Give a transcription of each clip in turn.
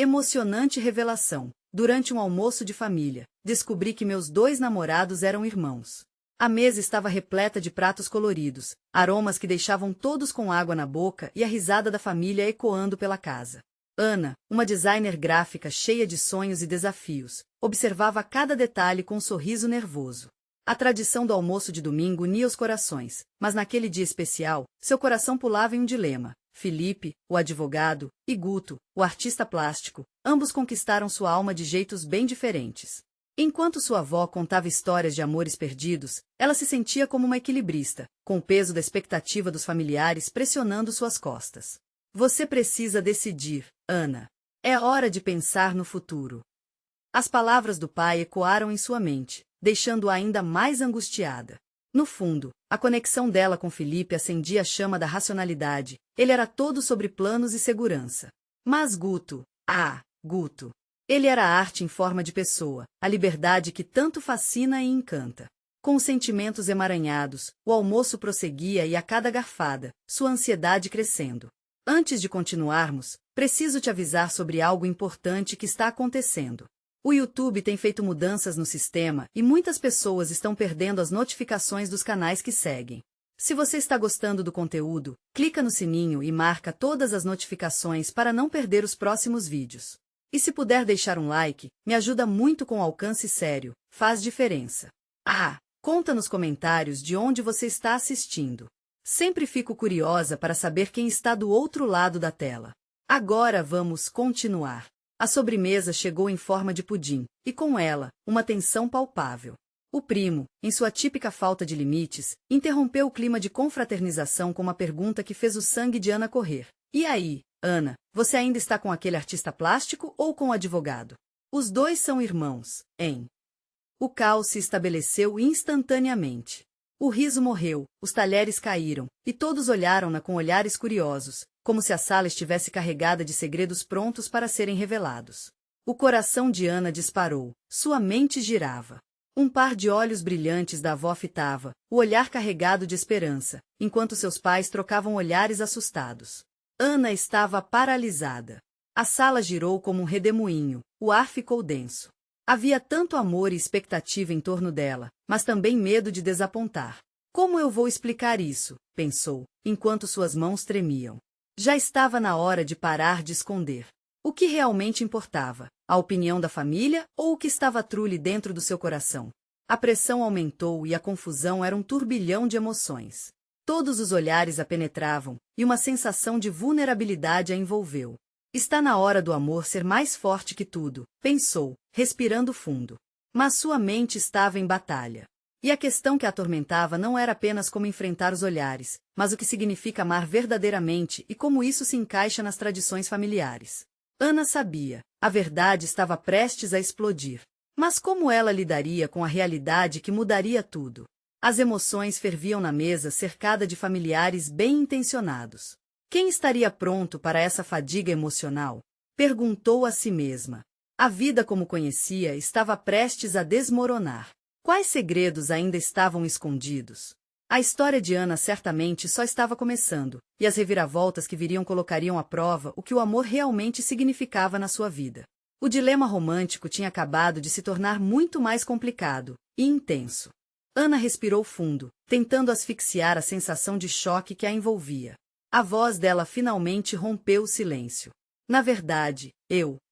Emocionante revelação. Durante um almoço de família, descobri que meus 2 namorados eram irmãos. A mesa estava repleta de pratos coloridos, aromas que deixavam todos com água na boca e a risada da família ecoando pela casa. Ana, uma designer gráfica cheia de sonhos e desafios, observava cada detalhe com um sorriso nervoso. A tradição do almoço de domingo unia os corações, mas naquele dia especial, seu coração pulava em um dilema. Felipe, o advogado, e Guto, o artista plástico, ambos conquistaram sua alma de jeitos bem diferentes. Enquanto sua avó contava histórias de amores perdidos, ela se sentia como uma equilibrista, com o peso da expectativa dos familiares pressionando suas costas. Você precisa decidir, Ana. É hora de pensar no futuro. As palavras do pai ecoaram em sua mente, deixando-a ainda mais angustiada. No fundo, a conexão dela com Felipe acendia a chama da racionalidade. Ele era todo sobre planos e segurança. Mas Guto, Guto. Ele era a arte em forma de pessoa, a liberdade que tanto fascina e encanta. Com os sentimentos emaranhados, o almoço prosseguia e a cada garfada, sua ansiedade crescendo. Antes de continuarmos, preciso te avisar sobre algo importante que está acontecendo. O YouTube tem feito mudanças no sistema e muitas pessoas estão perdendo as notificações dos canais que seguem. Se você está gostando do conteúdo, clica no sininho e marca todas as notificações para não perder os próximos vídeos. E se puder deixar um like, me ajuda muito com alcance sério, faz diferença. Conta nos comentários de onde você está assistindo. Sempre fico curiosa para saber quem está do outro lado da tela. Agora vamos continuar. A sobremesa chegou em forma de pudim, e com ela, uma tensão palpável. O primo, em sua típica falta de limites, interrompeu o clima de confraternização com uma pergunta que fez o sangue de Ana correr. E aí, Ana, você ainda está com aquele artista plástico ou com o advogado? Os dois são irmãos, hein? O caos se estabeleceu instantaneamente. O riso morreu, os talheres caíram, e todos olharam-na com olhares curiosos, como se a sala estivesse carregada de segredos prontos para serem revelados. O coração de Ana disparou, sua mente girava. Um par de olhos brilhantes da avó fitava, o olhar carregado de esperança, enquanto seus pais trocavam olhares assustados. Ana estava paralisada. A sala girou como um redemoinho, o ar ficou denso. Havia tanto amor e expectativa em torno dela, mas também medo de desapontar. Como eu vou explicar isso? Pensou, enquanto suas mãos tremiam. Já estava na hora de parar de esconder. O que realmente importava? A opinião da família ou o que estava trule dentro do seu coração? A pressão aumentou e a confusão era um turbilhão de emoções. Todos os olhares a penetravam, e uma sensação de vulnerabilidade a envolveu. Está na hora do amor ser mais forte que tudo, pensou, respirando fundo. Mas sua mente estava em batalha. E a questão que a atormentava não era apenas como enfrentar os olhares, mas o que significa amar verdadeiramente e como isso se encaixa nas tradições familiares. Ana sabia, a verdade estava prestes a explodir. Mas como ela lidaria com a realidade que mudaria tudo? As emoções ferviam na mesa cercada de familiares bem-intencionados. Quem estaria pronto para essa fadiga emocional? Perguntou a si mesma. A vida como conhecia estava prestes a desmoronar. Quais segredos ainda estavam escondidos? A história de Ana certamente só estava começando, e as reviravoltas que viriam colocariam à prova o que o amor realmente significava na sua vida. O dilema romântico tinha acabado de se tornar muito mais complicado e intenso. Ana respirou fundo, tentando asfixiar a sensação de choque que a envolvia. A voz dela finalmente rompeu o silêncio. Na verdade,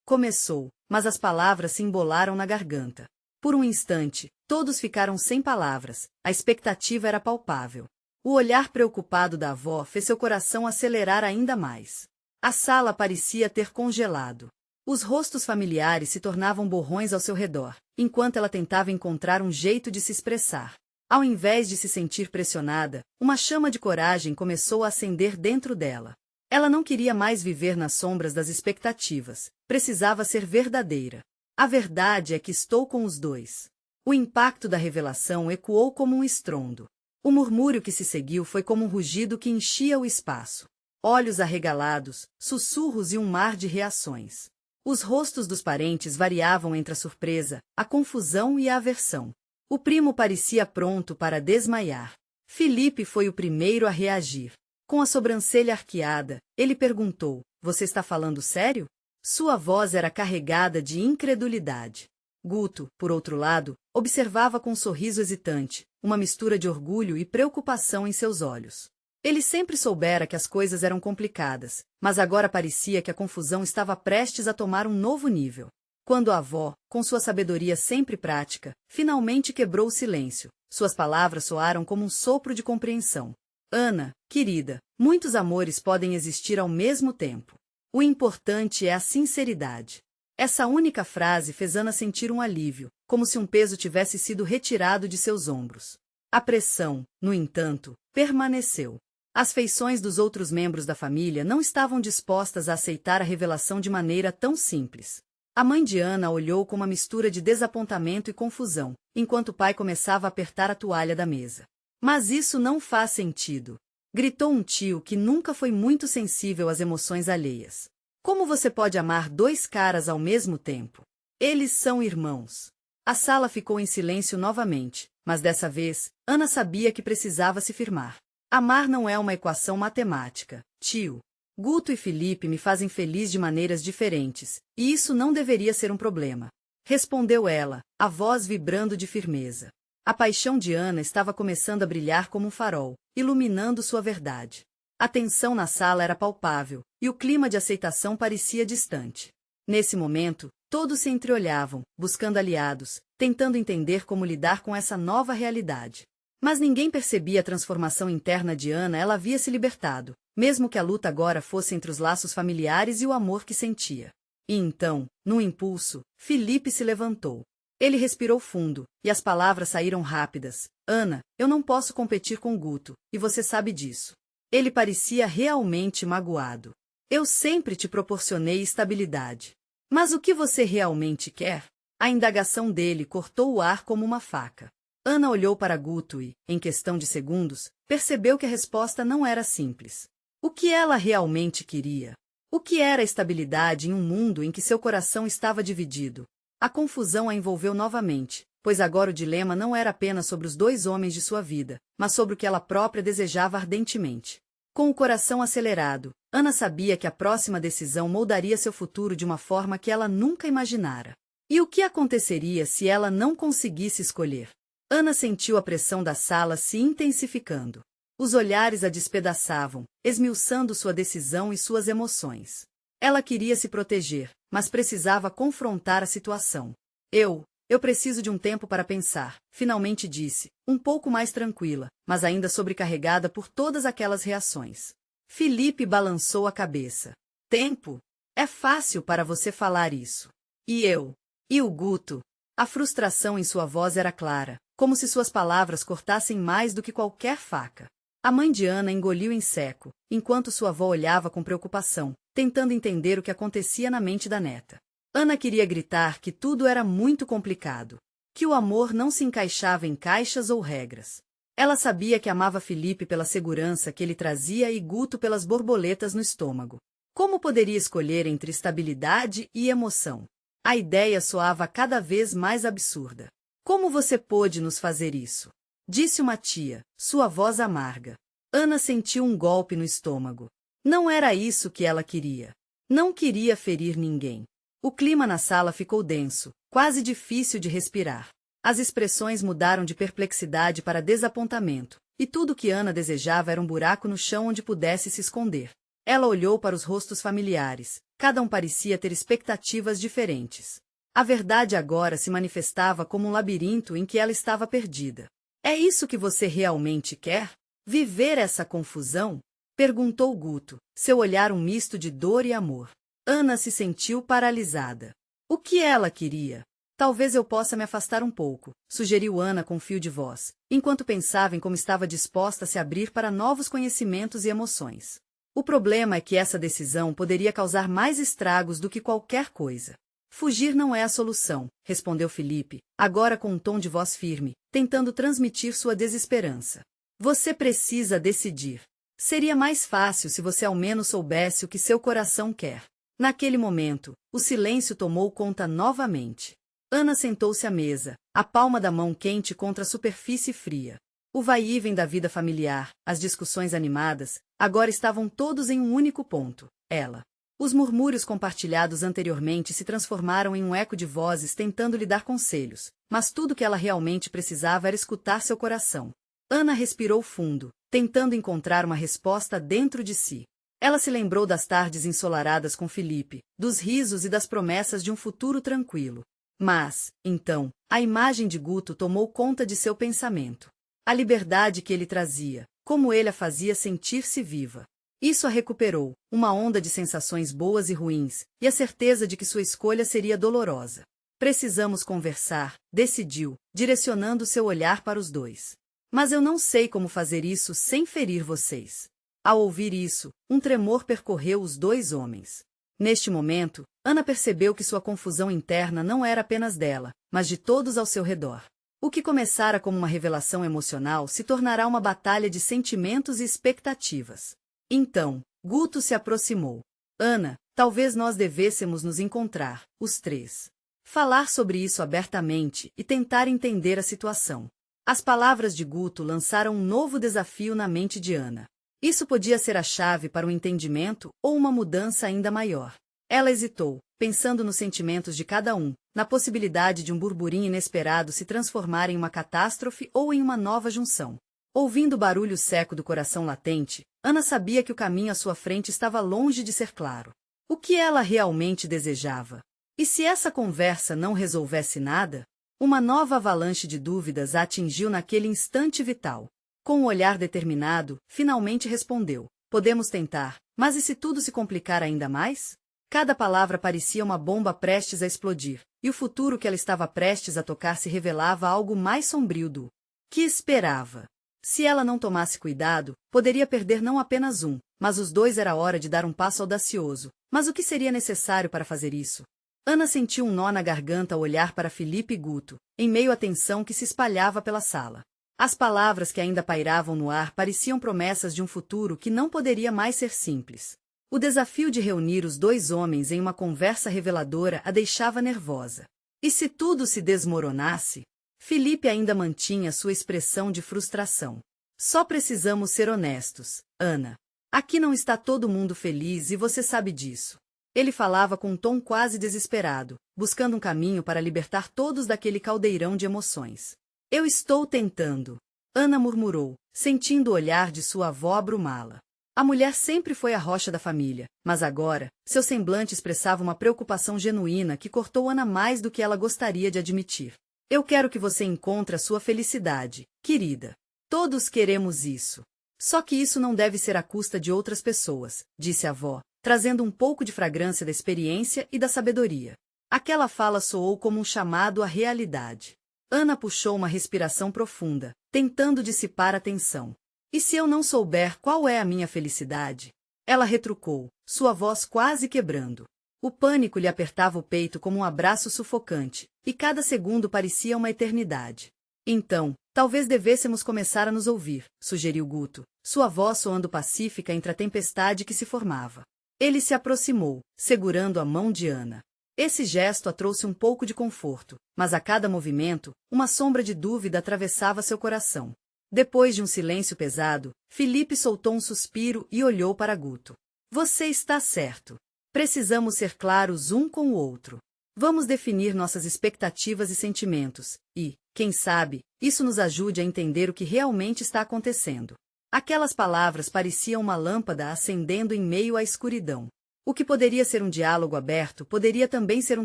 começou, mas as palavras se embolaram na garganta. Por um instante, todos ficaram sem palavras, a expectativa era palpável. O olhar preocupado da avó fez seu coração acelerar ainda mais. A sala parecia ter congelado. Os rostos familiares se tornavam borrões ao seu redor, enquanto ela tentava encontrar um jeito de se expressar. Ao invés de se sentir pressionada, uma chama de coragem começou a acender dentro dela. Ela não queria mais viver nas sombras das expectativas, precisava ser verdadeira. A verdade é que estou com os dois. O impacto da revelação ecoou como um estrondo. O murmúrio que se seguiu foi como um rugido que enchia o espaço. Olhos arregalados, sussurros e um mar de reações. Os rostos dos parentes variavam entre a surpresa, a confusão e a aversão. O primo parecia pronto para desmaiar. Felipe foi o primeiro a reagir. Com a sobrancelha arqueada, ele perguntou: "Você está falando sério?" Sua voz era carregada de incredulidade. Guto, por outro lado, observava com um sorriso hesitante, uma mistura de orgulho e preocupação em seus olhos. Ele sempre soubera que as coisas eram complicadas, mas agora parecia que a confusão estava prestes a tomar um novo nível. Quando a avó, com sua sabedoria sempre prática, finalmente quebrou o silêncio, suas palavras soaram como um sopro de compreensão. Ana, querida, muitos amores podem existir ao mesmo tempo. O importante é a sinceridade. Essa única frase fez Ana sentir um alívio, como se um peso tivesse sido retirado de seus ombros. A pressão, no entanto, permaneceu. As feições dos outros membros da família não estavam dispostas a aceitar a revelação de maneira tão simples. A mãe de Ana olhou com uma mistura de desapontamento e confusão, enquanto o pai começava a apertar a toalha da mesa. Mas isso não faz sentido, gritou um tio que nunca foi muito sensível às emoções alheias. Como você pode amar dois caras ao mesmo tempo? Eles são irmãos. A sala ficou em silêncio novamente, mas dessa vez, Ana sabia que precisava se firmar. Amar não é uma equação matemática, tio. Guto e Felipe me fazem feliz de maneiras diferentes, e isso não deveria ser um problema. Respondeu ela, a voz vibrando de firmeza. A paixão de Ana estava começando a brilhar como um farol, iluminando sua verdade. A tensão na sala era palpável, e o clima de aceitação parecia distante. Nesse momento, todos se entreolhavam, buscando aliados, tentando entender como lidar com essa nova realidade. Mas ninguém percebia a transformação interna de Ana, ela havia se libertado, mesmo que a luta agora fosse entre os laços familiares e o amor que sentia. E então, num impulso, Felipe se levantou. Ele respirou fundo, e as palavras saíram rápidas. Ana, eu não posso competir com Guto, e você sabe disso. Ele parecia realmente magoado. Eu sempre te proporcionei estabilidade. Mas o que você realmente quer? A indagação dele cortou o ar como uma faca. Ana olhou para Guto e, em questão de segundos, percebeu que a resposta não era simples. O que ela realmente queria? O que era estabilidade em um mundo em que seu coração estava dividido? A confusão a envolveu novamente, pois agora o dilema não era apenas sobre os dois homens de sua vida, mas sobre o que ela própria desejava ardentemente. Com o coração acelerado, Ana sabia que a próxima decisão moldaria seu futuro de uma forma que ela nunca imaginara. E o que aconteceria se ela não conseguisse escolher? Ana sentiu a pressão da sala se intensificando. Os olhares a despedaçavam, esmiuçando sua decisão e suas emoções. Ela queria se proteger, mas precisava confrontar a situação. Eu preciso de um tempo para pensar, finalmente disse, um pouco mais tranquila, mas ainda sobrecarregada por todas aquelas reações. Felipe balançou a cabeça. Tempo? É fácil para você falar isso. E eu? E o Guto? A frustração em sua voz era clara, como se suas palavras cortassem mais do que qualquer faca. A mãe de Ana engoliu em seco, enquanto sua avó olhava com preocupação, tentando entender o que acontecia na mente da neta. Ana queria gritar que tudo era muito complicado, que o amor não se encaixava em caixas ou regras. Ela sabia que amava Felipe pela segurança que ele trazia e Guto pelas borboletas no estômago. Como poderia escolher entre estabilidade e emoção? A ideia soava cada vez mais absurda. Como você pôde nos fazer isso? Disse uma tia, sua voz amarga. Ana sentiu um golpe no estômago. Não era isso que ela queria. Não queria ferir ninguém. O clima na sala ficou denso, quase difícil de respirar. As expressões mudaram de perplexidade para desapontamento, e tudo o que Ana desejava era um buraco no chão onde pudesse se esconder. Ela olhou para os rostos familiares, cada um parecia ter expectativas diferentes. A verdade agora se manifestava como um labirinto em que ela estava perdida. É isso que você realmente quer? Viver essa confusão? Perguntou Guto, seu olhar um misto de dor e amor. Ana se sentiu paralisada. O que ela queria? Talvez eu possa me afastar um pouco, sugeriu Ana com fio de voz, enquanto pensava em como estava disposta a se abrir para novos conhecimentos e emoções. O problema é que essa decisão poderia causar mais estragos do que qualquer coisa. Fugir não é a solução, respondeu Felipe, agora com um tom de voz firme, tentando transmitir sua desesperança. Você precisa decidir. Seria mais fácil se você ao menos soubesse o que seu coração quer. Naquele momento, o silêncio tomou conta novamente. Ana sentou-se à mesa, a palma da mão quente contra a superfície fria. O vai-e-vem da vida familiar, as discussões animadas, agora estavam todos em um único ponto, ela. Os murmúrios compartilhados anteriormente se transformaram em um eco de vozes tentando lhe dar conselhos, mas tudo que ela realmente precisava era escutar seu coração. Ana respirou fundo, tentando encontrar uma resposta dentro de si. Ela se lembrou das tardes ensolaradas com Felipe, dos risos e das promessas de um futuro tranquilo. Mas, então, a imagem de Guto tomou conta de seu pensamento. A liberdade que ele trazia, como ele a fazia sentir-se viva. Isso a recuperou, uma onda de sensações boas e ruins, e a certeza de que sua escolha seria dolorosa. Precisamos conversar, decidiu, direcionando seu olhar para os dois. Mas eu não sei como fazer isso sem ferir vocês. Ao ouvir isso, um tremor percorreu os dois homens. Neste momento, Ana percebeu que sua confusão interna não era apenas dela, mas de todos ao seu redor. O que começara como uma revelação emocional se tornará uma batalha de sentimentos e expectativas. Então, Guto se aproximou. Ana, talvez nós devêssemos nos encontrar, os três. Falar sobre isso abertamente e tentar entender a situação. As palavras de Guto lançaram um novo desafio na mente de Ana. Isso podia ser a chave para um entendimento ou uma mudança ainda maior. Ela hesitou, pensando nos sentimentos de cada um, na possibilidade de um burburinho inesperado se transformar em uma catástrofe ou em uma nova junção. Ouvindo o barulho seco do coração latente, Ana sabia que o caminho à sua frente estava longe de ser claro. O que ela realmente desejava? E se essa conversa não resolvesse nada? Uma nova avalanche de dúvidas a atingiu naquele instante vital. Com um olhar determinado, finalmente respondeu: podemos tentar, mas e se tudo se complicar ainda mais? Cada palavra parecia uma bomba prestes a explodir, e o futuro que ela estava prestes a tocar se revelava algo mais sombrio do que esperava. Se ela não tomasse cuidado, poderia perder não apenas um, mas os dois. Era hora de dar um passo audacioso. Mas o que seria necessário para fazer isso? Ana sentiu um nó na garganta ao olhar para Felipe e Guto, em meio à tensão que se espalhava pela sala. As palavras que ainda pairavam no ar pareciam promessas de um futuro que não poderia mais ser simples. O desafio de reunir os dois homens em uma conversa reveladora a deixava nervosa. E se tudo se desmoronasse? Felipe ainda mantinha sua expressão de frustração. Só precisamos ser honestos, Ana. Aqui não está todo mundo feliz e você sabe disso. Ele falava com um tom quase desesperado, buscando um caminho para libertar todos daquele caldeirão de emoções. Eu estou tentando, Ana murmurou, sentindo o olhar de sua avó abrumá-la. A mulher sempre foi a rocha da família, mas agora, seu semblante expressava uma preocupação genuína que cortou Ana mais do que ela gostaria de admitir. Eu quero que você encontre a sua felicidade, querida. Todos queremos isso. Só que isso não deve ser à custa de outras pessoas, disse a avó, trazendo um pouco de fragrância da experiência e da sabedoria. Aquela fala soou como um chamado à realidade. Ana puxou uma respiração profunda, tentando dissipar a tensão. E se eu não souber qual é a minha felicidade? Ela retrucou, sua voz quase quebrando. O pânico lhe apertava o peito como um abraço sufocante, e cada segundo parecia uma eternidade. Então, talvez devêssemos começar a nos ouvir, sugeriu Guto, sua voz soando pacífica entre a tempestade que se formava. Ele se aproximou, segurando a mão de Ana. Esse gesto a trouxe um pouco de conforto, mas a cada movimento, uma sombra de dúvida atravessava seu coração. Depois de um silêncio pesado, Felipe soltou um suspiro e olhou para Guto. Você está certo. Precisamos ser claros um com o outro. Vamos definir nossas expectativas e sentimentos, e, quem sabe, isso nos ajude a entender o que realmente está acontecendo. Aquelas palavras pareciam uma lâmpada acendendo em meio à escuridão. O que poderia ser um diálogo aberto poderia também ser um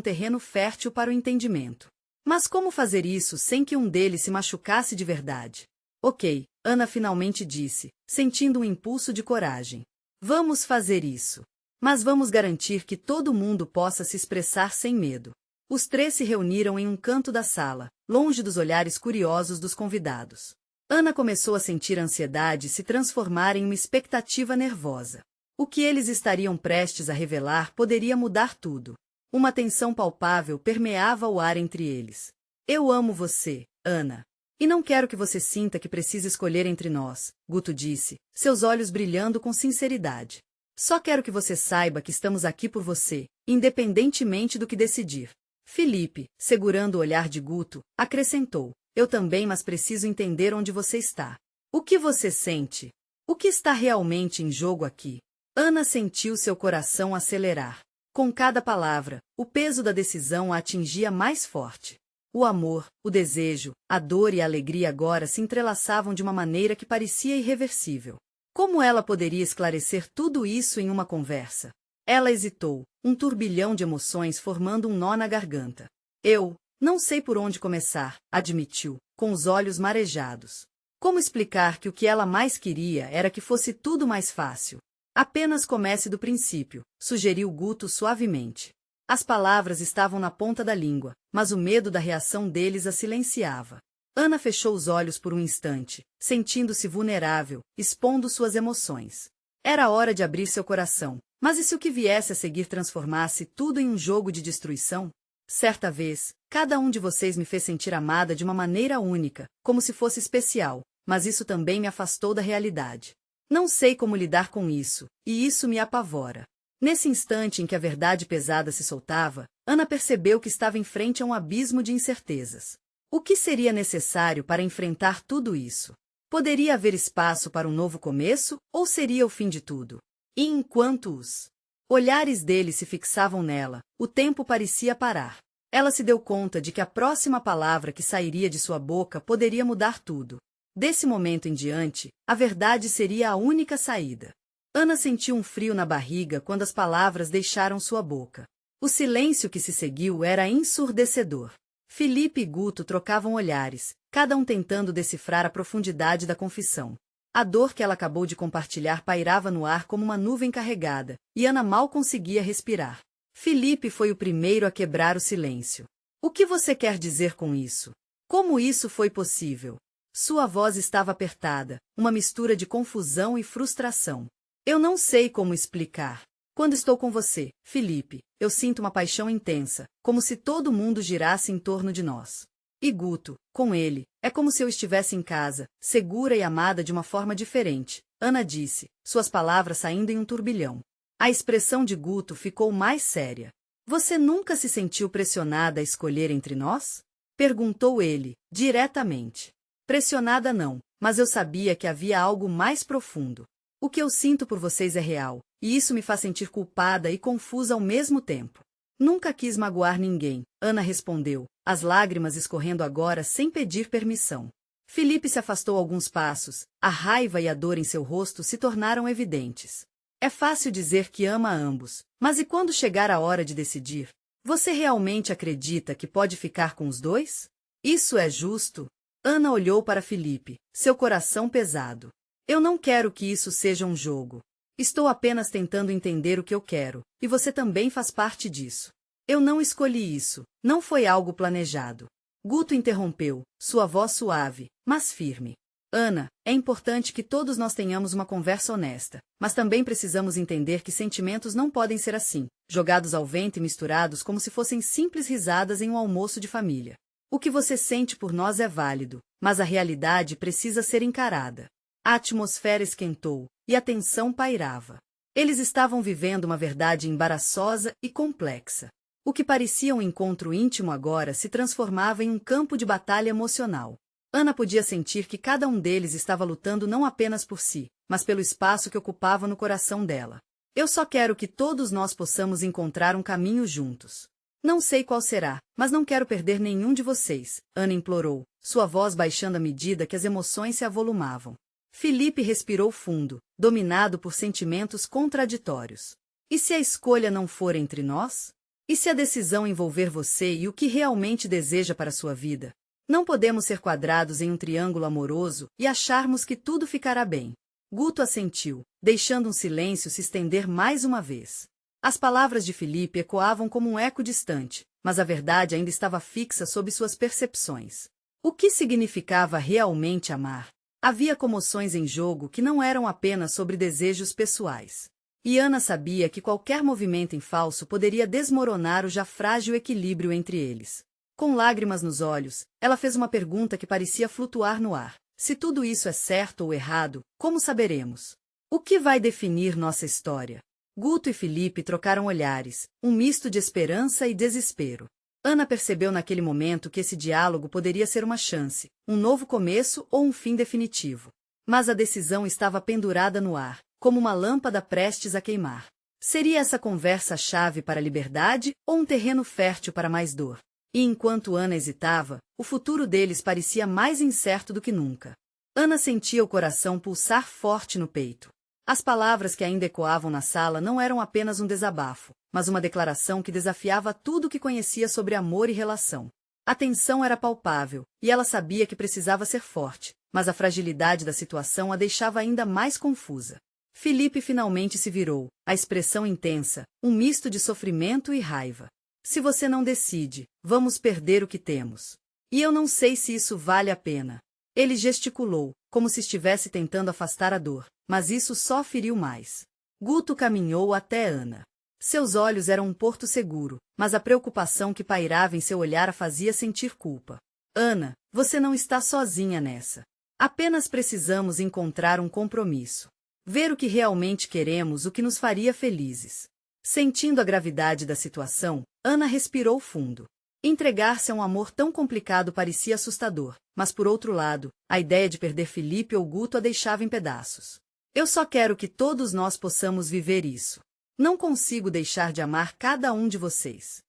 terreno fértil para o entendimento. Mas como fazer isso sem que um deles se machucasse de verdade? Ok, Ana finalmente disse, sentindo um impulso de coragem. Vamos fazer isso. Mas vamos garantir que todo mundo possa se expressar sem medo. Os três se reuniram em um canto da sala, longe dos olhares curiosos dos convidados. Ana começou a sentir a ansiedade se transformar em uma expectativa nervosa. O que eles estariam prestes a revelar poderia mudar tudo. Uma tensão palpável permeava o ar entre eles. Eu amo você, Ana. E não quero que você sinta que precisa escolher entre nós, Guto disse, seus olhos brilhando com sinceridade. Só quero que você saiba que estamos aqui por você, independentemente do que decidir. Felipe, segurando o olhar de Guto, acrescentou, eu também, mas preciso entender onde você está. O que você sente? O que está realmente em jogo aqui? Ana sentiu seu coração acelerar. Com cada palavra, o peso da decisão a atingia mais forte. O amor, o desejo, a dor e a alegria agora se entrelaçavam de uma maneira que parecia irreversível. Como ela poderia esclarecer tudo isso em uma conversa? Ela hesitou, um turbilhão de emoções formando um nó na garganta. Eu não sei por onde começar, admitiu, com os olhos marejados. Como explicar que o que ela mais queria era que fosse tudo mais fácil? Apenas comece do princípio, sugeriu Guto suavemente. As palavras estavam na ponta da língua, mas o medo da reação deles a silenciava. Ana fechou os olhos por um instante, sentindo-se vulnerável, expondo suas emoções. Era hora de abrir seu coração, mas e se o que viesse a seguir transformasse tudo em um jogo de destruição? Certa vez, cada um de vocês me fez sentir amada de uma maneira única, como se fosse especial, mas isso também me afastou da realidade. Não sei como lidar com isso, e isso me apavora. Nesse instante em que a verdade pesada se soltava, Ana percebeu que estava em frente a um abismo de incertezas. O que seria necessário para enfrentar tudo isso? Poderia haver espaço para um novo começo, ou seria o fim de tudo? E enquanto os olhares dele se fixavam nela, o tempo parecia parar. Ela se deu conta de que a próxima palavra que sairia de sua boca poderia mudar tudo. Desse momento em diante, a verdade seria a única saída. Ana sentiu um frio na barriga quando as palavras deixaram sua boca. O silêncio que se seguiu era ensurdecedor. Felipe e Guto trocavam olhares, cada um tentando decifrar a profundidade da confissão. A dor que ela acabou de compartilhar pairava no ar como uma nuvem carregada, e Ana mal conseguia respirar. Felipe foi o primeiro a quebrar o silêncio. O que você quer dizer com isso? Como isso foi possível? Sua voz estava apertada, uma mistura de confusão e frustração. Eu não sei como explicar. Quando estou com você, Felipe, eu sinto uma paixão intensa, como se todo mundo girasse em torno de nós. E Guto, com ele, é como se eu estivesse em casa, segura e amada de uma forma diferente, Ana disse, suas palavras saindo em um turbilhão. A expressão de Guto ficou mais séria. Você nunca se sentiu pressionada a escolher entre nós? Perguntou ele, diretamente. Pressionada não, mas eu sabia que havia algo mais profundo. O que eu sinto por vocês é real, e isso me faz sentir culpada e confusa ao mesmo tempo. Nunca quis magoar ninguém, Ana respondeu, as lágrimas escorrendo agora sem pedir permissão. Felipe se afastou alguns passos, a raiva e a dor em seu rosto se tornaram evidentes. É fácil dizer que ama a ambos, mas e quando chegar a hora de decidir? Você realmente acredita que pode ficar com os dois? Isso é justo? Ana olhou para Felipe, seu coração pesado. Eu não quero que isso seja um jogo. Estou apenas tentando entender o que eu quero, e você também faz parte disso. Eu não escolhi isso, não foi algo planejado. Guto interrompeu, sua voz suave, mas firme. Ana, é importante que todos nós tenhamos uma conversa honesta, mas também precisamos entender que sentimentos não podem ser assim, jogados ao vento e misturados como se fossem simples risadas em um almoço de família. O que você sente por nós é válido, mas a realidade precisa ser encarada. A atmosfera esquentou, e a tensão pairava. Eles estavam vivendo uma verdade embaraçosa e complexa. O que parecia um encontro íntimo agora se transformava em um campo de batalha emocional. Ana podia sentir que cada um deles estava lutando não apenas por si, mas pelo espaço que ocupava no coração dela. Eu só quero que todos nós possamos encontrar um caminho juntos. Não sei qual será, mas não quero perder nenhum de vocês, Ana implorou, sua voz baixando à medida que as emoções se avolumavam. Felipe respirou fundo, dominado por sentimentos contraditórios. E se a escolha não for entre nós? E se a decisão envolver você e o que realmente deseja para sua vida? Não podemos ser quadrados em um triângulo amoroso e acharmos que tudo ficará bem. Guto assentiu, deixando um silêncio se estender mais uma vez. As palavras de Felipe ecoavam como um eco distante, mas a verdade ainda estava fixa sob suas percepções. O que significava realmente amar? Havia comoções em jogo que não eram apenas sobre desejos pessoais. E Ana sabia que qualquer movimento em falso poderia desmoronar o já frágil equilíbrio entre eles. Com lágrimas nos olhos, ela fez uma pergunta que parecia flutuar no ar. Se tudo isso é certo ou errado, como saberemos? O que vai definir nossa história? Guto e Felipe trocaram olhares, um misto de esperança e desespero. Ana percebeu naquele momento que esse diálogo poderia ser uma chance, um novo começo ou um fim definitivo. Mas a decisão estava pendurada no ar, como uma lâmpada prestes a queimar. Seria essa conversa a chave para a liberdade ou um terreno fértil para mais dor? E enquanto Ana hesitava, o futuro deles parecia mais incerto do que nunca. Ana sentia o coração pulsar forte no peito. As palavras que ainda ecoavam na sala não eram apenas um desabafo, mas uma declaração que desafiava tudo o que conhecia sobre amor e relação. A tensão era palpável, e ela sabia que precisava ser forte, mas a fragilidade da situação a deixava ainda mais confusa. Felipe finalmente se virou, a expressão intensa, um misto de sofrimento e raiva. Se você não decide, vamos perder o que temos. E eu não sei se isso vale a pena. Ele gesticulou, como se estivesse tentando afastar a dor, mas isso só feriu mais. Guto caminhou até Ana. Seus olhos eram um porto seguro, mas a preocupação que pairava em seu olhar a fazia sentir culpa. Ana, você não está sozinha nessa. Apenas precisamos encontrar um compromisso. Ver o que realmente queremos, o que nos faria felizes. Sentindo a gravidade da situação, Ana respirou fundo. Entregar-se a um amor tão complicado parecia assustador, mas por outro lado, a ideia de perder Felipe ou Guto a deixava em pedaços. Eu só quero que todos nós possamos viver isso. Não consigo deixar de amar cada um de vocês.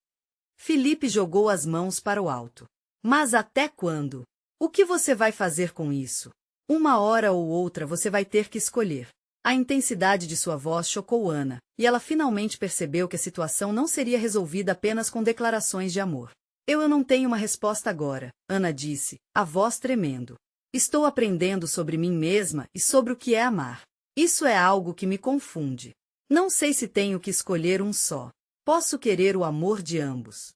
Felipe jogou as mãos para o alto. Mas até quando? O que você vai fazer com isso? Uma hora ou outra você vai ter que escolher. A intensidade de sua voz chocou Ana, e ela finalmente percebeu que a situação não seria resolvida apenas com declarações de amor. Eu não tenho uma resposta agora, Ana disse, a voz tremendo. Estou aprendendo sobre mim mesma e sobre o que é amar. Isso é algo que me confunde. Não sei se tenho que escolher um só. Posso querer o amor de ambos.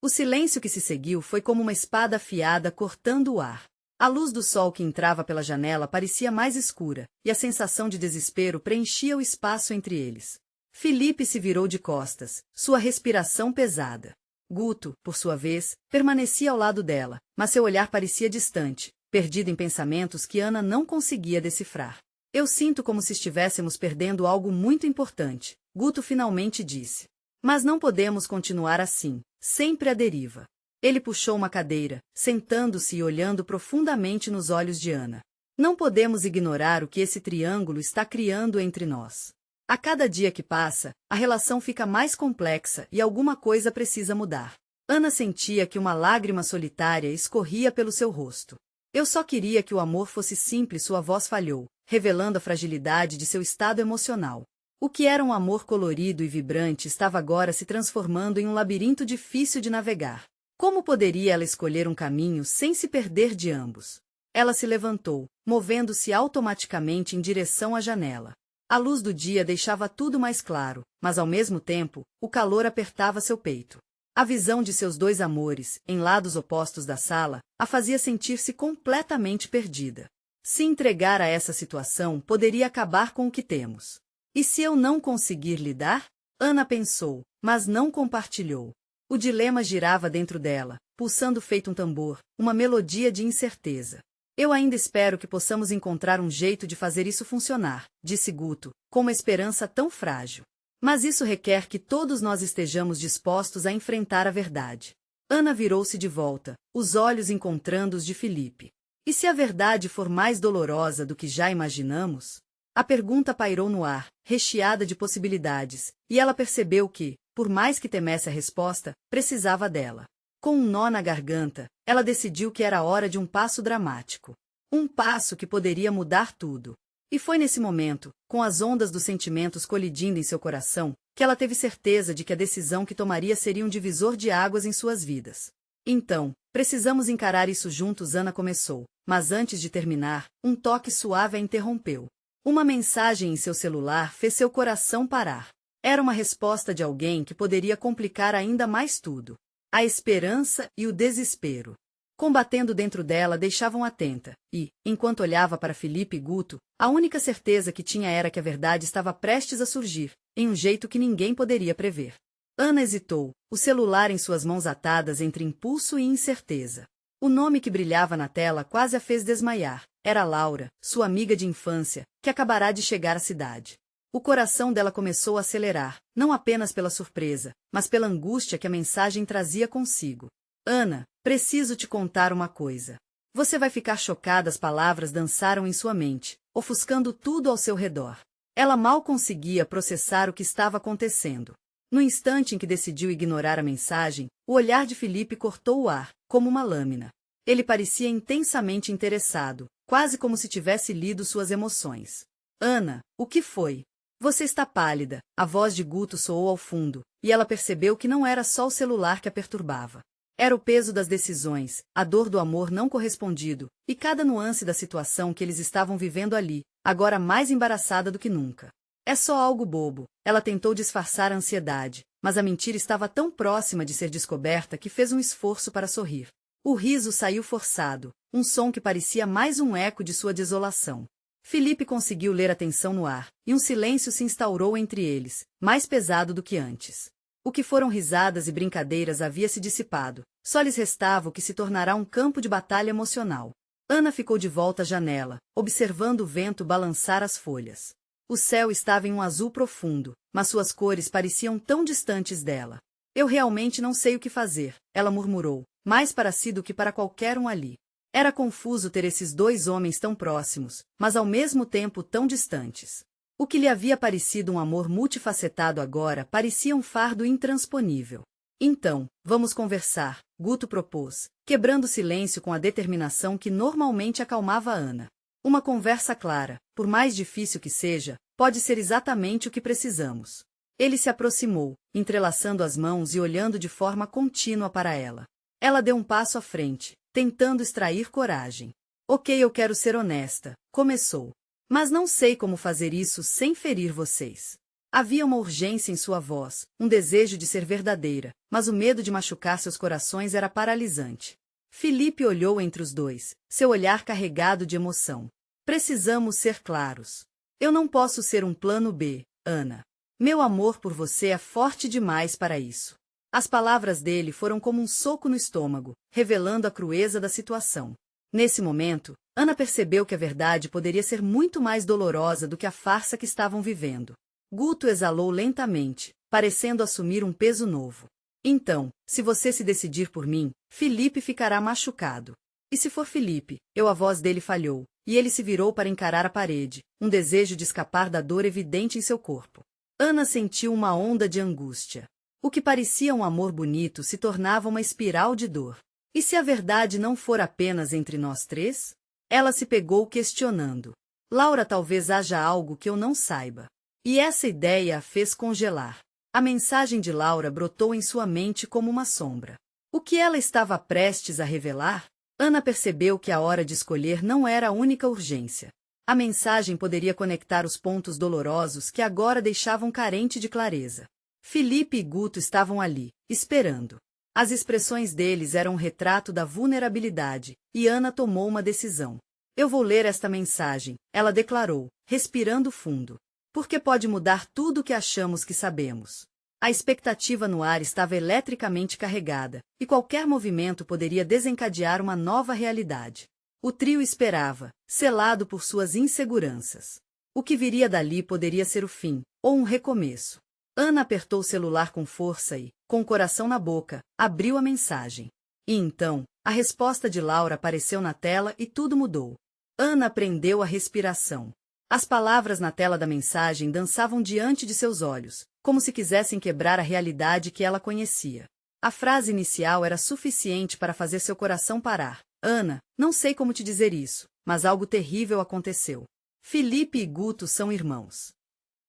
O silêncio que se seguiu foi como uma espada afiada cortando o ar. A luz do sol que entrava pela janela parecia mais escura, e a sensação de desespero preenchia o espaço entre eles. Felipe se virou de costas, sua respiração pesada. Guto, por sua vez, permanecia ao lado dela, mas seu olhar parecia distante, perdido em pensamentos que Ana não conseguia decifrar. Eu sinto como se estivéssemos perdendo algo muito importante, Guto finalmente disse. Mas não podemos continuar assim, sempre à deriva. Ele puxou uma cadeira, sentando-se e olhando profundamente nos olhos de Ana. Não podemos ignorar o que esse triângulo está criando entre nós. A cada dia que passa, a relação fica mais complexa e alguma coisa precisa mudar. Ana sentia que uma lágrima solitária escorria pelo seu rosto. Eu só queria que o amor fosse simples, sua voz falhou, revelando a fragilidade de seu estado emocional. O que era um amor colorido e vibrante estava agora se transformando em um labirinto difícil de navegar. Como poderia ela escolher um caminho sem se perder de ambos? Ela se levantou, movendo-se automaticamente em direção à janela. A luz do dia deixava tudo mais claro, mas ao mesmo tempo, o calor apertava seu peito. A visão de seus dois amores, em lados opostos da sala, a fazia sentir-se completamente perdida. Se entregar a essa situação poderia acabar com o que temos. E se eu não conseguir lidar? Ana pensou, mas não compartilhou. O dilema girava dentro dela, pulsando feito um tambor, uma melodia de incerteza. Eu ainda espero que possamos encontrar um jeito de fazer isso funcionar, disse Guto, com uma esperança tão frágil. Mas isso requer que todos nós estejamos dispostos a enfrentar a verdade. Ana virou-se de volta, os olhos encontrando os de Felipe. E se a verdade for mais dolorosa do que já imaginamos? A pergunta pairou no ar, recheada de possibilidades, e ela percebeu que, por mais que temesse a resposta, precisava dela. Com um nó na garganta, ela decidiu que era hora de um passo dramático. Um passo que poderia mudar tudo. E foi nesse momento, com as ondas dos sentimentos colidindo em seu coração, que ela teve certeza de que a decisão que tomaria seria um divisor de águas em suas vidas. Então, precisamos encarar isso juntos, Ana começou, mas antes de terminar, um toque suave a interrompeu. Uma mensagem em seu celular fez seu coração parar. Era uma resposta de alguém que poderia complicar ainda mais tudo. A esperança e o desespero, combatendo dentro dela, deixavam atenta, e, enquanto olhava para Felipe e Guto, a única certeza que tinha era que a verdade estava prestes a surgir, em um jeito que ninguém poderia prever. Ana hesitou, o celular em suas mãos atadas entre impulso e incerteza. O nome que brilhava na tela quase a fez desmaiar. Era Laura, sua amiga de infância, que acabará de chegar à cidade. O coração dela começou a acelerar, não apenas pela surpresa, mas pela angústia que a mensagem trazia consigo. Ana, preciso te contar uma coisa. Você vai ficar chocada. As palavras dançaram em sua mente, ofuscando tudo ao seu redor. Ela mal conseguia processar o que estava acontecendo. No instante em que decidiu ignorar a mensagem, o olhar de Felipe cortou o ar, como uma lâmina. Ele parecia intensamente interessado, quase como se tivesse lido suas emoções. Ana, o que foi? Você está pálida, a voz de Guto soou ao fundo, e ela percebeu que não era só o celular que a perturbava. Era o peso das decisões, a dor do amor não correspondido, e cada nuance da situação que eles estavam vivendo ali, agora mais embaraçada do que nunca. É só algo bobo, ela tentou disfarçar a ansiedade, mas a mentira estava tão próxima de ser descoberta que fez um esforço para sorrir. O riso saiu forçado, um som que parecia mais um eco de sua desolação. Felipe conseguiu ler a tensão no ar, e um silêncio se instaurou entre eles, mais pesado do que antes. O que foram risadas e brincadeiras havia se dissipado, só lhes restava o que se tornará um campo de batalha emocional. Ana ficou de volta à janela, observando o vento balançar as folhas. O céu estava em um azul profundo, mas suas cores pareciam tão distantes dela. Eu realmente não sei o que fazer, ela murmurou, mais para si do que para qualquer um ali. Era confuso ter esses dois homens tão próximos, mas ao mesmo tempo tão distantes. O que lhe havia parecido um amor multifacetado agora parecia um fardo intransponível. Então, vamos conversar, Guto propôs, quebrando o silêncio com a determinação que normalmente acalmava Ana. Uma conversa clara, por mais difícil que seja, pode ser exatamente o que precisamos. Ele se aproximou, entrelaçando as mãos e olhando de forma contínua para ela. Ela deu um passo à frente, tentando extrair coragem. Ok, eu quero ser honesta, começou. Mas não sei como fazer isso sem ferir vocês. Havia uma urgência em sua voz, um desejo de ser verdadeira, mas o medo de machucar seus corações era paralisante. Felipe olhou entre os dois, seu olhar carregado de emoção. Precisamos ser claros. Eu não posso ser um plano B, Ana. Meu amor por você é forte demais para isso. As palavras dele foram como um soco no estômago, revelando a crueza da situação. Nesse momento, Ana percebeu que a verdade poderia ser muito mais dolorosa do que a farsa que estavam vivendo. Guto exalou lentamente, parecendo assumir um peso novo. Então, se você se decidir por mim, Felipe ficará machucado. E se for Felipe, a voz dele falhou, e ele se virou para encarar a parede, um desejo de escapar da dor evidente em seu corpo. Ana sentiu uma onda de angústia. O que parecia um amor bonito se tornava uma espiral de dor. E se a verdade não for apenas entre nós três? Ela se pegou questionando. Laura, talvez haja algo que eu não saiba. E essa ideia a fez congelar. A mensagem de Laura brotou em sua mente como uma sombra. O que ela estava prestes a revelar? Ana percebeu que a hora de escolher não era a única urgência. A mensagem poderia conectar os pontos dolorosos que agora deixavam carente de clareza. Felipe e Guto estavam ali, esperando. As expressões deles eram um retrato da vulnerabilidade, e Ana tomou uma decisão. Eu vou ler esta mensagem, ela declarou, respirando fundo. Porque pode mudar tudo o que achamos que sabemos. A expectativa no ar estava eletricamente carregada, e qualquer movimento poderia desencadear uma nova realidade. O trio esperava, selado por suas inseguranças. O que viria dali poderia ser o fim, ou um recomeço. Ana apertou o celular com força e, com o coração na boca, abriu a mensagem. E então, a resposta de Laura apareceu na tela e tudo mudou. Ana prendeu a respiração. As palavras na tela da mensagem dançavam diante de seus olhos, como se quisessem quebrar a realidade que ela conhecia. A frase inicial era suficiente para fazer seu coração parar. Ana, não sei como te dizer isso, mas algo terrível aconteceu. Felipe e Guto são irmãos.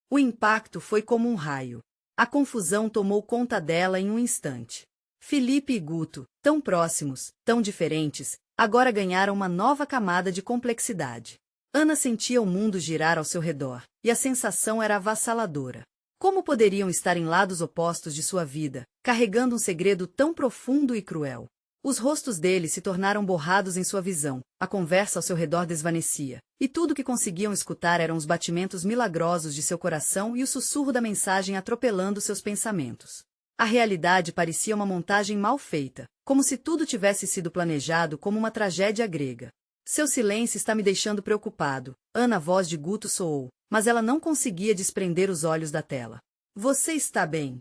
O impacto foi como um raio. A confusão tomou conta dela em um instante. Felipe e Guto, tão próximos, tão diferentes, agora ganharam uma nova camada de complexidade. Ana sentia o mundo girar ao seu redor, e a sensação era avassaladora. Como poderiam estar em lados opostos de sua vida, carregando um segredo tão profundo e cruel? Os rostos deles se tornaram borrados em sua visão, a conversa ao seu redor desvanecia, e tudo que conseguiam escutar eram os batimentos milagrosos de seu coração e o sussurro da mensagem atropelando seus pensamentos. A realidade parecia uma montagem mal feita, como se tudo tivesse sido planejado como uma tragédia grega. Seu silêncio está me deixando preocupado, Ana, a voz de Guto soou, mas ela não conseguia desprender os olhos da tela. Você está bem?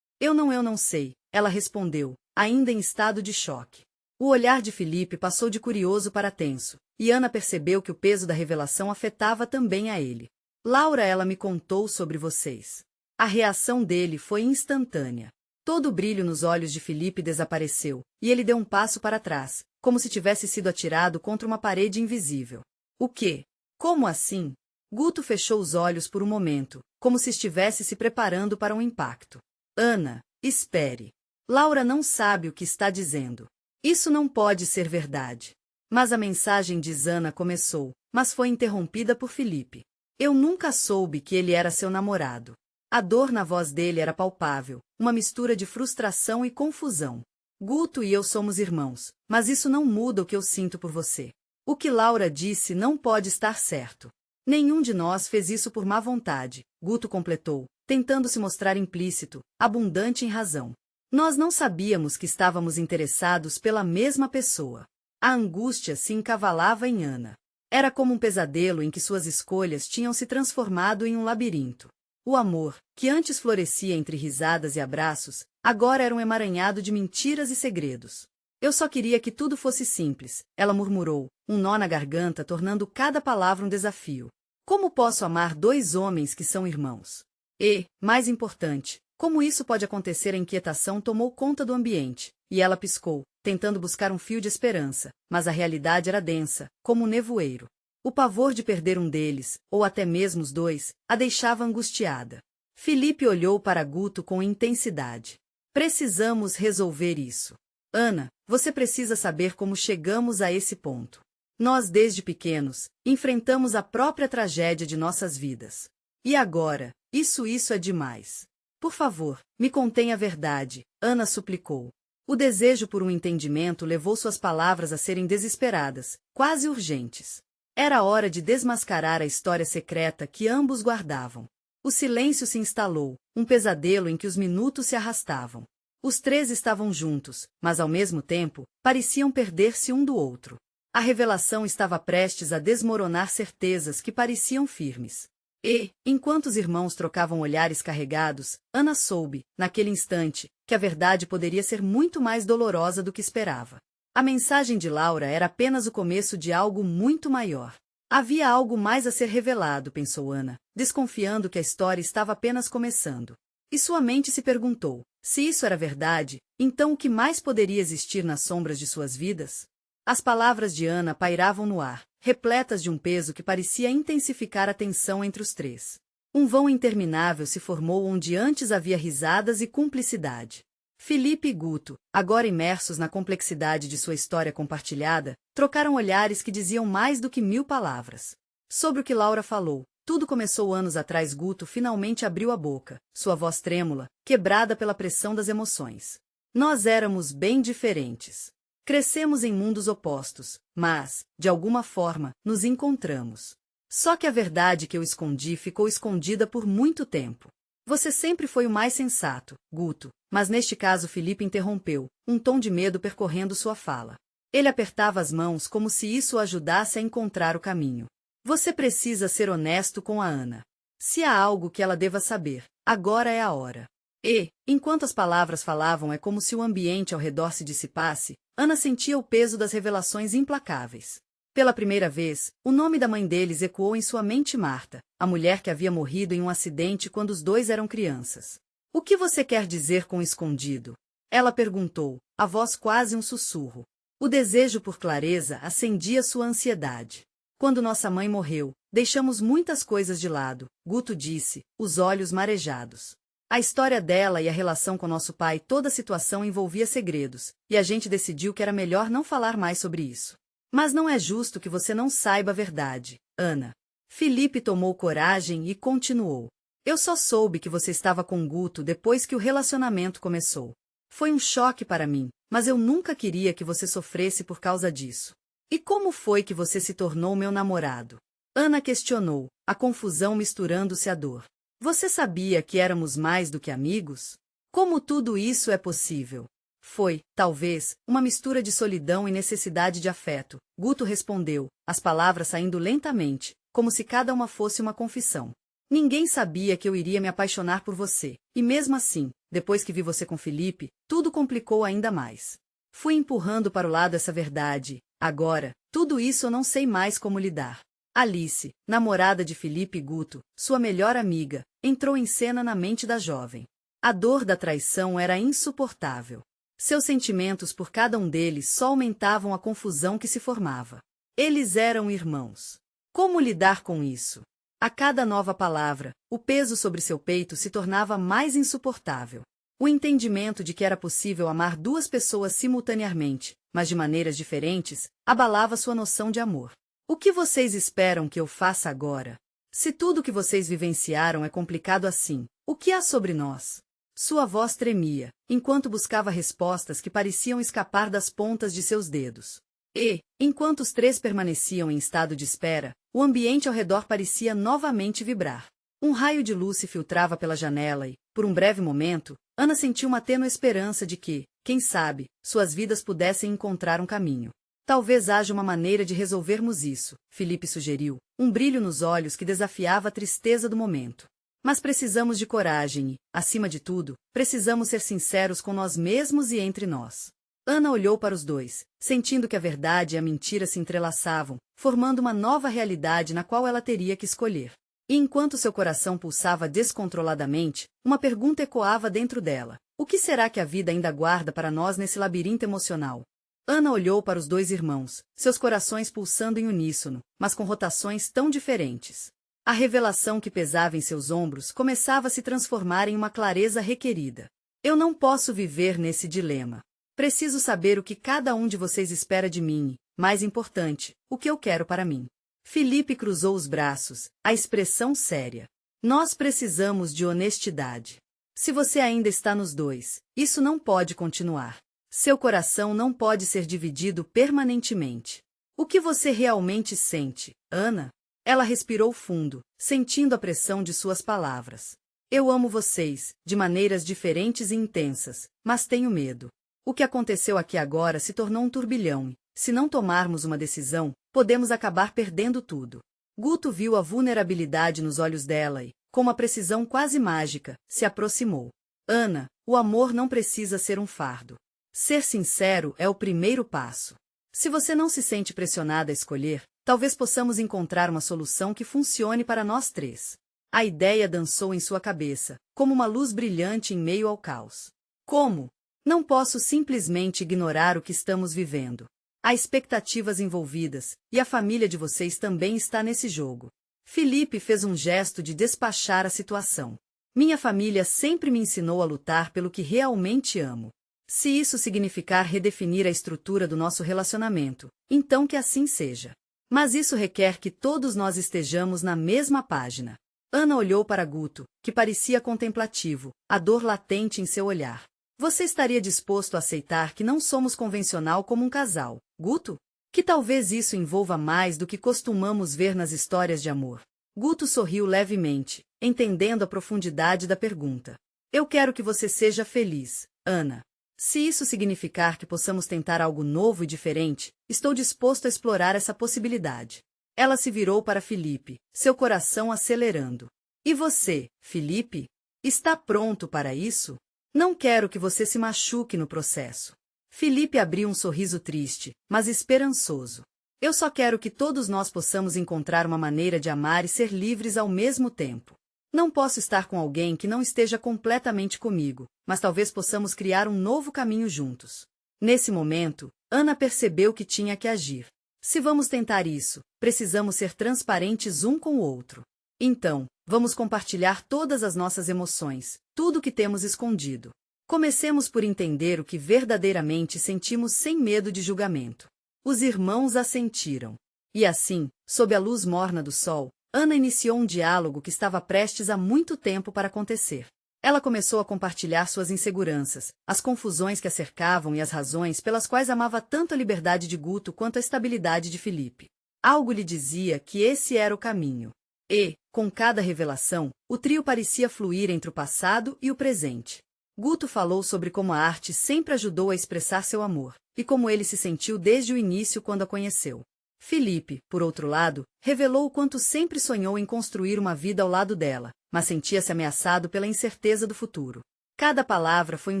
Eu não sei, ela respondeu, ainda em estado de choque. O olhar de Felipe passou de curioso para tenso, e Ana percebeu que o peso da revelação afetava também a ele. Laura, ela me contou sobre vocês. A reação dele foi instantânea. Todo o brilho nos olhos de Felipe desapareceu, e ele deu um passo para trás, como se tivesse sido atirado contra uma parede invisível. O quê? Como assim? Guto fechou os olhos por um momento, como se estivesse se preparando para um impacto. Ana, espere. Laura não sabe o que está dizendo. Isso não pode ser verdade. Mas a mensagem de Ana começou, mas foi interrompida por Felipe. Eu nunca soube que ele era seu namorado. A dor na voz dele era palpável, uma mistura de frustração e confusão. Guto e eu somos irmãos, mas isso não muda o que eu sinto por você. O que Laura disse não pode estar certo. Nenhum de nós fez isso por má vontade, Guto completou, tentando se mostrar implícito, abundante em razão. Nós não sabíamos que estávamos interessados pela mesma pessoa. A angústia se encavalava em Ana. Era como um pesadelo em que suas escolhas tinham se transformado em um labirinto. O amor, que antes florescia entre risadas e abraços, agora era um emaranhado de mentiras e segredos. Eu só queria que tudo fosse simples, ela murmurou, um nó na garganta tornando cada palavra um desafio. Como posso amar dois homens que são irmãos? E, mais importante, como isso pode acontecer? A inquietação tomou conta do ambiente, e ela piscou, tentando buscar um fio de esperança, mas a realidade era densa, como um nevoeiro. O pavor de perder um deles, ou até mesmo os dois, a deixava angustiada. Felipe olhou para Guto com intensidade. Precisamos resolver isso. Ana, você precisa saber como chegamos a esse ponto. Nós, desde pequenos, enfrentamos a própria tragédia de nossas vidas. E agora, isso é demais. Por favor, me contenha a verdade, Ana suplicou. O desejo por um entendimento levou suas palavras a serem desesperadas, quase urgentes. Era hora de desmascarar a história secreta que ambos guardavam. O silêncio se instalou, um pesadelo em que os minutos se arrastavam. Os três estavam juntos, mas ao mesmo tempo, pareciam perder-se um do outro. A revelação estava prestes a desmoronar certezas que pareciam firmes. E, enquanto os irmãos trocavam olhares carregados, Ana soube, naquele instante, que a verdade poderia ser muito mais dolorosa do que esperava. A mensagem de Laura era apenas o começo de algo muito maior. Havia algo mais a ser revelado, pensou Ana, desconfiando que a história estava apenas começando. E sua mente se perguntou, se isso era verdade, então o que mais poderia existir nas sombras de suas vidas? As palavras de Ana pairavam no ar, repletas de um peso que parecia intensificar a tensão entre os três. Um vão interminável se formou onde antes havia risadas e cumplicidade. Felipe e Guto, agora imersos na complexidade de sua história compartilhada, trocaram olhares que diziam mais do que 1000 palavras. Sobre o que Laura falou, tudo começou anos atrás. Guto finalmente abriu a boca, sua voz trêmula, quebrada pela pressão das emoções. Nós éramos bem diferentes. Crescemos em mundos opostos, mas, de alguma forma, nos encontramos. Só que a verdade que eu escondi ficou escondida por muito tempo. Você sempre foi o mais sensato, Guto, mas neste caso Felipe interrompeu, um tom de medo percorrendo sua fala. Ele apertava as mãos como se isso o ajudasse a encontrar o caminho. Você precisa ser honesto com a Ana. Se há algo que ela deva saber, agora é a hora. E, enquanto as palavras falavam, é como se o ambiente ao redor se dissipasse, Ana sentia o peso das revelações implacáveis. Pela primeira vez, o nome da mãe deles ecoou em sua mente: Marta, a mulher que havia morrido em um acidente quando os dois eram crianças. O que você quer dizer com escondido? Ela perguntou, a voz quase um sussurro. O desejo por clareza acendia sua ansiedade. Quando nossa mãe morreu, deixamos muitas coisas de lado, Guto disse, os olhos marejados. A história dela e a relação com nosso pai, toda a situação envolvia segredos, e a gente decidiu que era melhor não falar mais sobre isso. Mas não é justo que você não saiba a verdade, Ana. Felipe tomou coragem e continuou. Eu só soube que você estava com Guto depois que o relacionamento começou. Foi um choque para mim, mas eu nunca queria que você sofresse por causa disso. E como foi que você se tornou meu namorado? Ana questionou, a confusão misturando-se à dor. Você sabia que éramos mais do que amigos? Como tudo isso é possível? Foi, talvez, uma mistura de solidão e necessidade de afeto, Guto respondeu, as palavras saindo lentamente, como se cada uma fosse uma confissão. Ninguém sabia que eu iria me apaixonar por você, e mesmo assim, depois que vi você com Felipe, tudo complicou ainda mais. Fui empurrando para o lado essa verdade, agora, tudo isso eu não sei mais como lidar. Alice, namorada de Felipe e Guto, sua melhor amiga, entrou em cena na mente da jovem. A dor da traição era insuportável. Seus sentimentos por cada um deles só aumentavam a confusão que se formava. Eles eram irmãos. Como lidar com isso? A cada nova palavra, o peso sobre seu peito se tornava mais insuportável. O entendimento de que era possível amar duas pessoas simultaneamente, mas de maneiras diferentes, abalava sua noção de amor. O que vocês esperam que eu faça agora? Se tudo o que vocês vivenciaram é complicado assim, o que há sobre nós? Sua voz tremia, enquanto buscava respostas que pareciam escapar das pontas de seus dedos. E, enquanto os três permaneciam em estado de espera, o ambiente ao redor parecia novamente vibrar. Um raio de luz se filtrava pela janela e, por um breve momento, Ana sentiu uma tênue esperança de que, quem sabe, suas vidas pudessem encontrar um caminho. Talvez haja uma maneira de resolvermos isso, Felipe sugeriu, um brilho nos olhos que desafiava a tristeza do momento. Mas precisamos de coragem e, acima de tudo, precisamos ser sinceros com nós mesmos e entre nós. Ana olhou para os dois, sentindo que a verdade e a mentira se entrelaçavam, formando uma nova realidade na qual ela teria que escolher. E enquanto seu coração pulsava descontroladamente, uma pergunta ecoava dentro dela. O que será que a vida ainda guarda para nós nesse labirinto emocional? Ana olhou para os dois irmãos, seus corações pulsando em uníssono, mas com rotações tão diferentes. A revelação que pesava em seus ombros começava a se transformar em uma clareza requerida. Eu não posso viver nesse dilema. Preciso saber o que cada um de vocês espera de mim e, mais importante, o que eu quero para mim. Felipe cruzou os braços, a expressão séria. Nós precisamos de honestidade. Se você ainda está nos dois, isso não pode continuar. Seu coração não pode ser dividido permanentemente. O que você realmente sente, Ana? Ela respirou fundo, sentindo a pressão de suas palavras. Eu amo vocês, de maneiras diferentes e intensas, mas tenho medo. O que aconteceu aqui agora se tornou um turbilhão e, se não tomarmos uma decisão, podemos acabar perdendo tudo. Guto viu a vulnerabilidade nos olhos dela e, com uma precisão quase mágica, se aproximou. Ana, o amor não precisa ser um fardo. Ser sincero é o primeiro passo. Se você não se sente pressionada a escolher, talvez possamos encontrar uma solução que funcione para nós três. A ideia dançou em sua cabeça, como uma luz brilhante em meio ao caos. Como? Não posso simplesmente ignorar o que estamos vivendo. Há expectativas envolvidas, e a família de vocês também está nesse jogo. Felipe fez um gesto de despachar a situação. Minha família sempre me ensinou a lutar pelo que realmente amo. Se isso significar redefinir a estrutura do nosso relacionamento, então que assim seja. Mas isso requer que todos nós estejamos na mesma página. Ana olhou para Guto, que parecia contemplativo, a dor latente em seu olhar. Você estaria disposto a aceitar que não somos convencional como um casal, Guto? Que talvez isso envolva mais do que costumamos ver nas histórias de amor. Guto sorriu levemente, entendendo a profundidade da pergunta. Eu quero que você seja feliz, Ana. Se isso significar que possamos tentar algo novo e diferente, estou disposto a explorar essa possibilidade. Ela se virou para Felipe, seu coração acelerando. E você, Felipe? Está pronto para isso? Não quero que você se machuque no processo. Felipe abriu um sorriso triste, mas esperançoso. Eu só quero que todos nós possamos encontrar uma maneira de amar e ser livres ao mesmo tempo. Não posso estar com alguém que não esteja completamente comigo, mas talvez possamos criar um novo caminho juntos. Nesse momento, Ana percebeu que tinha que agir. Se vamos tentar isso, precisamos ser transparentes um com o outro. Então, vamos compartilhar todas as nossas emoções, tudo o que temos escondido. Comecemos por entender o que verdadeiramente sentimos sem medo de julgamento. Os irmãos assentiram. E assim, sob a luz morna do sol, Ana iniciou um diálogo que estava prestes há muito tempo para acontecer. Ela começou a compartilhar suas inseguranças, as confusões que a cercavam e as razões pelas quais amava tanto a liberdade de Guto quanto a estabilidade de Felipe. Algo lhe dizia que esse era o caminho. E, com cada revelação, o trio parecia fluir entre o passado e o presente. Guto falou sobre como a arte sempre ajudou a expressar seu amor, e como ele se sentiu desde o início quando a conheceu. Felipe, por outro lado, revelou o quanto sempre sonhou em construir uma vida ao lado dela, mas sentia-se ameaçado pela incerteza do futuro. Cada palavra foi um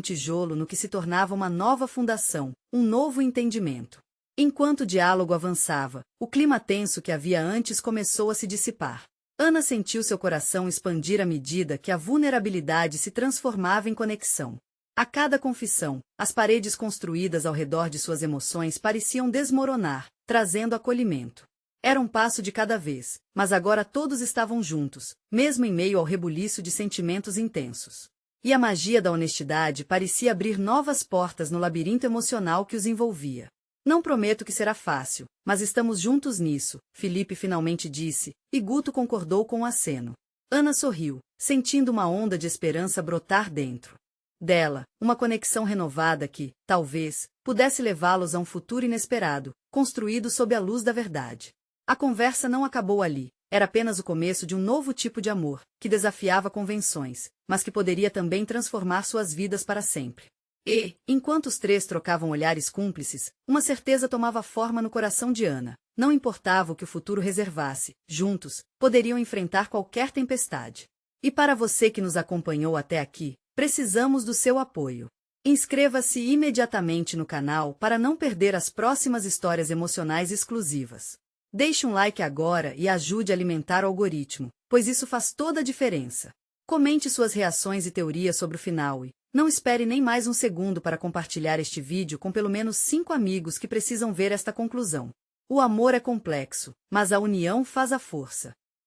tijolo no que se tornava uma nova fundação, um novo entendimento. Enquanto o diálogo avançava, o clima tenso que havia antes começou a se dissipar. Ana sentiu seu coração expandir à medida que a vulnerabilidade se transformava em conexão. A cada confissão, as paredes construídas ao redor de suas emoções pareciam desmoronar, trazendo acolhimento. Era um passo de cada vez, mas agora todos estavam juntos, mesmo em meio ao rebuliço de sentimentos intensos. E a magia da honestidade parecia abrir novas portas no labirinto emocional que os envolvia. Não prometo que será fácil, mas estamos juntos nisso, Felipe finalmente disse, e Guto concordou com o aceno. Ana sorriu, sentindo uma onda de esperança brotar dentro dela, uma conexão renovada que, talvez, pudesse levá-los a um futuro inesperado, construído sob a luz da verdade. A conversa não acabou ali, era apenas o começo de um novo tipo de amor, que desafiava convenções, mas que poderia também transformar suas vidas para sempre. E, enquanto os três trocavam olhares cúmplices, uma certeza tomava forma no coração de Ana. Não importava o que o futuro reservasse, juntos, poderiam enfrentar qualquer tempestade. E para você que nos acompanhou até aqui, precisamos do seu apoio. Inscreva-se imediatamente no canal para não perder as próximas histórias emocionais exclusivas. Deixe um like agora e ajude a alimentar o algoritmo, pois isso faz toda a diferença. Comente suas reações e teorias sobre o final e não espere nem mais um segundo para compartilhar este vídeo com pelo menos 5 amigos que precisam ver esta conclusão. O amor é complexo, mas a união faz a força.